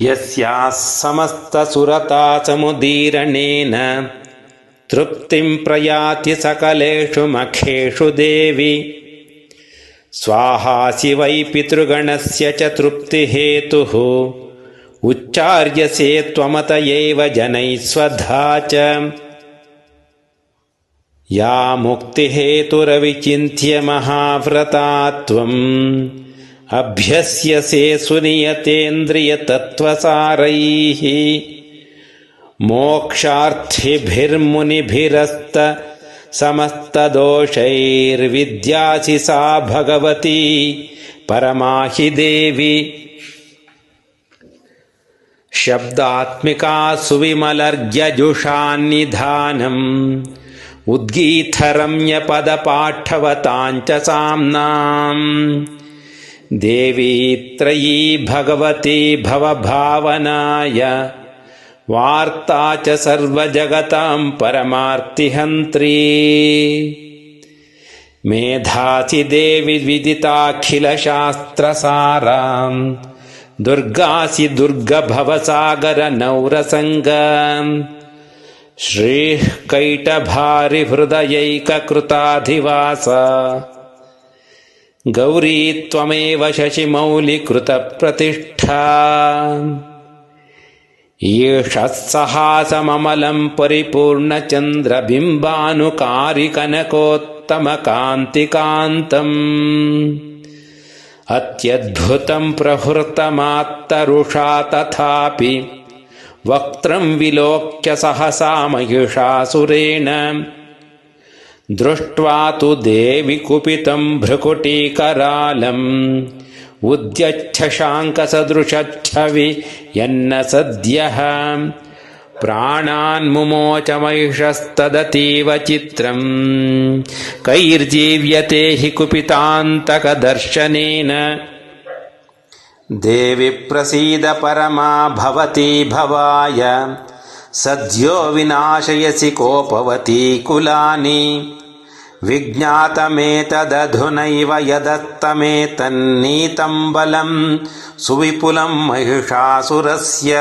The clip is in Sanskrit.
यस्याः समस्तसुरतासमुदीरणेन तृप्तिं प्रयाति सकलेषु मखेषु देवि स्वाहासि वै पितृगणस्य च तृप्तिहेतुः उच्चार्यसे त्वमत एव जनैः स्वधा च या मुक्तिहेतुरविचिन्त्य महाव्रता त्वम् अभ्यस्यसे सुनियतेन्द्रियतत्त्वसारैः मोक्षार्थिभिर्मुनिभिरस्त समस्तदोषैर्विद्यासि सा भगवती परमा हि देवी शब्दात्मिका सुविमलर्घ्यजुषान्निधानम् उद्गीतरम्यपदपाठवताञ्च साम्नाम् देवी त्रयी भगवती भवभावनाय वार्ता च सर्वजगतां परमार्तिहन्त्री मेधासि देवि विदिताखिलशास्त्रसारां दुर्गासि दुर्गभवसागरनौरसङ्गं श्रीः कैटभारिहृदयैककृताधिवास गौरी त्वमेव शशिमौलिकृतप्रतिष्ठा येषः सहासममलं परिपूर्णचन्द्रबिम्बानुकारिकनकोत्तमकान्तिकान्तम् अत्यद्भुतं प्रहृतमात्तरुषा तथापि वक्त्रं विलोक्य सहसा महिषासुरेण दृष्ट्वा तु देवि कुपितं भ्रुकुटीकरालम् उद्यच्छशाङ्कसदृशच्छवि यन्न सद्यः प्राणान्मुमोच महिषस्तदतीव चित्रम् कैर्जीव्यते हि कुपितान्तकदर्शनेन देवि प्रसीद परमा भवती भवाय सद्यो विनाशयसि कोपवती कुलानि विज्ञातमेतदधुनैव यदत्तमेतन्नीतं बलं सुविपुलं महिषासुरस्य